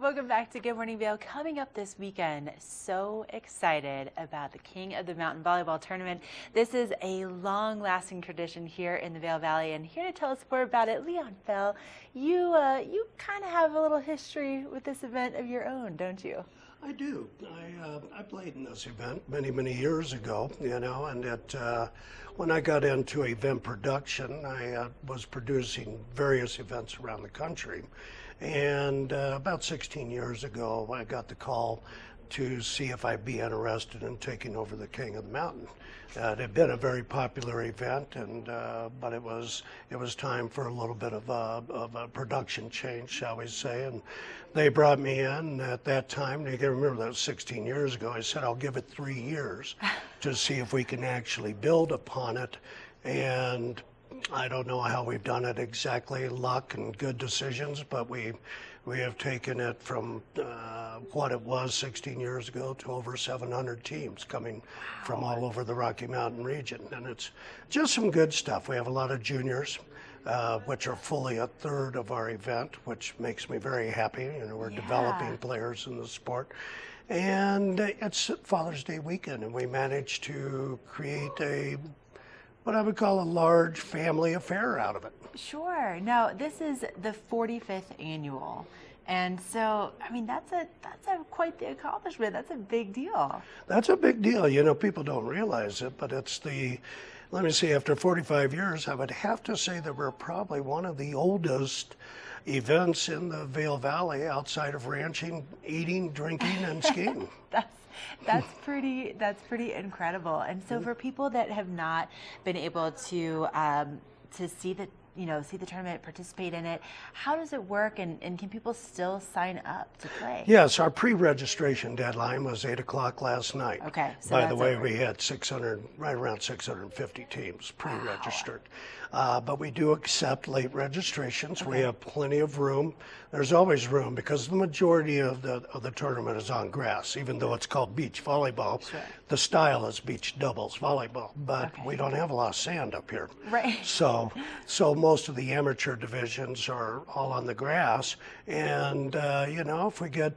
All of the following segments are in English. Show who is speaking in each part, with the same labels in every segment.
Speaker 1: Welcome back to Good Morning Vail. Coming up this weekend, so excited about the King of the Mountain Volleyball Tournament. This is a long-lasting tradition here in the Vail Valley, and here to tell us more about it, Leon Fell. You kind of have a little history with this event of your own, don't you?
Speaker 2: I do. I played in this event many years ago, and when I got into event production, I was producing various events around the country. And about 16 years ago, I got the call to see if I'd be interested in taking over the King of the Mountain. It had been a very popular event, and but it was time for a little bit of a production change, shall we say. And they brought me in at that time. You can remember that was 16 years ago. I said I'll give it 3 years to see if we can actually build upon it. And I don't know how we've done it exactly, luck and good decisions, but we have taken it from what it was 16 years ago to over 700 teams coming from all over the Rocky Mountain region. And it's just some good stuff. We have a lot of juniors, which are fully a third of our event, which makes me very happy. We're developing players in the sport. And it's Father's Day weekend, and we managed to create what I would call a large family affair out of it.
Speaker 1: Sure. Now, this is the 45th annual. And so, I mean, that's quite the accomplishment. That's a big deal.
Speaker 2: That's a big deal. People don't realize it, but it's let me see, after 45 years, I would have to say that we're probably one of the oldest events in the Vail Valley outside of ranching, eating, drinking, and skiing.
Speaker 1: That's pretty incredible. And so for people that have not been able to see the tournament, participate in it, how does it work, and can people still sign up to play?
Speaker 2: Yes, our pre-registration deadline was 8 o'clock last night.
Speaker 1: Okay. So
Speaker 2: by the way, we had right around 650 teams pre-registered. Wow. But we do accept late registrations. Okay. We have plenty of room. There's always room because the majority of the tournament is on grass, even though it's called beach volleyball.
Speaker 1: Sure.
Speaker 2: The style is beach doubles volleyball, but we don't have a lot of sand up here.
Speaker 1: Right.
Speaker 2: So most of the amateur divisions are all on the grass, and if we get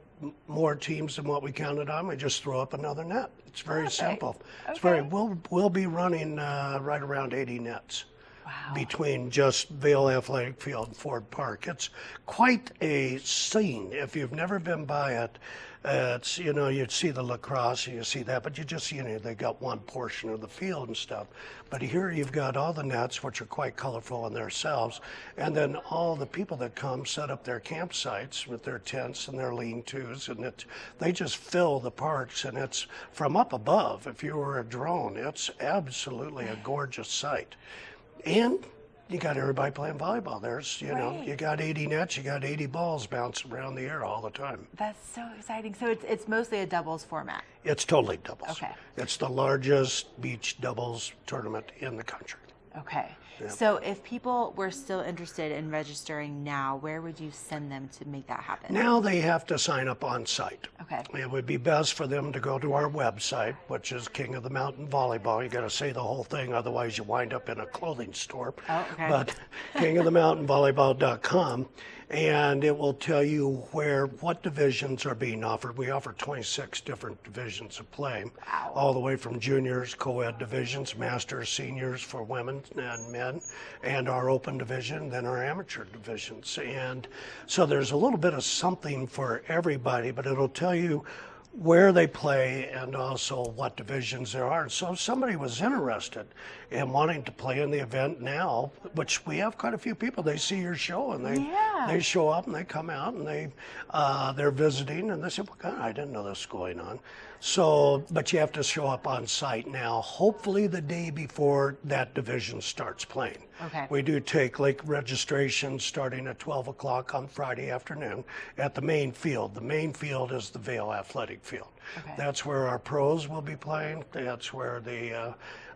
Speaker 2: more teams than what we counted on, we just throw up another net. It's very simple. Okay. We'll be running right around 80 nets.
Speaker 1: Wow.
Speaker 2: Between just Vail Athletic Field and Ford Park. It's quite a scene. If you've never been by it, it's, you'd see the lacrosse, you see that, but you just, they got one portion of the field and stuff. But here you've got all the nets, which are quite colorful in themselves, and then all the people that come set up their campsites with their tents and their lean-tos, and they just fill the parks, and it's from up above. If you were a drone, it's absolutely a gorgeous sight. And you got everybody playing volleyball. There's, you got 80 nets, you got 80 balls bouncing around the air all the time.
Speaker 1: That's so exciting. So it's mostly a doubles format.
Speaker 2: It's totally doubles.
Speaker 1: Okay.
Speaker 2: It's the largest beach doubles tournament in the country.
Speaker 1: Okay.
Speaker 2: Yep.
Speaker 1: So if people were still interested in registering now, where would you send them to make that happen?
Speaker 2: Now they have to sign up on site.
Speaker 1: Okay.
Speaker 2: It would be best for them to go to our website, which is King of the Mountain Volleyball. You got to say the whole thing, otherwise you wind up in a clothing store.
Speaker 1: Oh, okay.
Speaker 2: But kingofthemountainvolleyball.com, and it will tell you what divisions are being offered. We offer 26 different divisions of play.
Speaker 1: Wow.
Speaker 2: All the way from juniors, co-ed divisions, masters, seniors for women and men, and our open division, then our amateur divisions. And so there's a little bit of something for everybody, but it'll tell you where they play and also what divisions there are. So if somebody was interested in wanting to play in the event now, which we have quite a few people, they see your show and they show up and they come out and they're visiting and they say, well, God, I didn't know this was going on. So, but you have to show up on site now, hopefully the day before that division starts playing.
Speaker 1: Okay.
Speaker 2: We do take late registration starting at 12 o'clock on Friday afternoon at the main field. The main field is the Vail Athletic Field.
Speaker 1: Okay.
Speaker 2: That's where our pros will be playing. That's where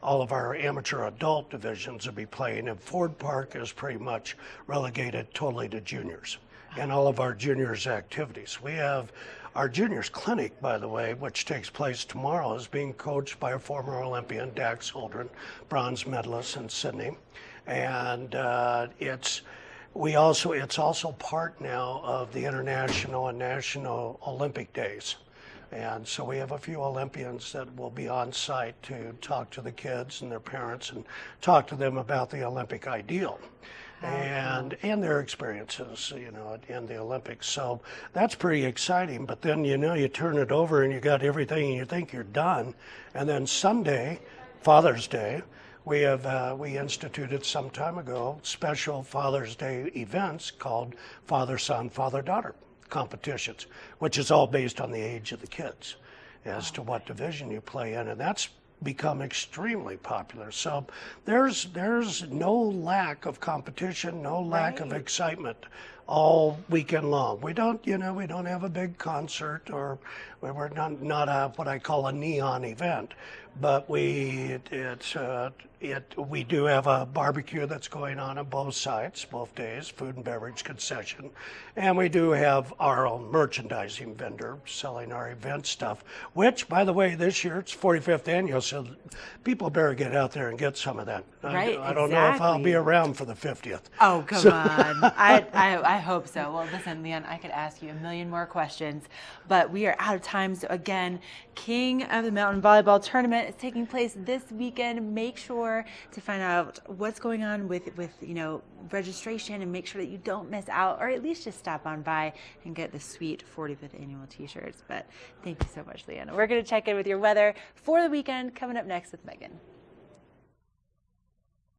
Speaker 2: all of our amateur adult divisions will be playing. And Ford Park is pretty much relegated totally to juniors and all of our juniors activities. We have our juniors clinic, by the way, which takes place tomorrow, is being coached by a former Olympian, Dax Holdren, bronze medalist in Sydney. And it's It's also part now of the International and National Olympic Days. And so we have a few Olympians that will be on site to talk to the kids and their parents and talk to them about the Olympic ideal and their experiences, in the Olympics. So that's pretty exciting. But then, you turn it over and you got everything and you think you're done. And then Sunday, Father's Day, we instituted some time ago special Father's Day events called Father-Son, Father-Daughter competitions, which is all based on the age of the kids as to what division you play in, and that's become extremely popular. So there's no lack of competition, no lack of excitement all weekend long. We don't have a big concert, or we're not a what I call a neon event, but we do have a barbecue that's going on both sides, both days, food and beverage concession, and we do have our own merchandising vendor selling our event stuff, which, by the way, this year it's 45th annual, so people better get out there and get some of that.
Speaker 1: Right,
Speaker 2: I don't know if I'll be around for the 50th.
Speaker 1: Oh, come on. I hope so. Well, listen, Leon, I could ask you a million more questions, but we are out of time. So again, King of the Mountain Volleyball Tournament is taking place this weekend. Make sure to find out what's going on with registration, and make sure that you don't miss out, or at least just stop on by and get the sweet 45th annual t-shirts. But thank you so much, Leon. We're going to check in with your weather for the weekend coming up next with Megan.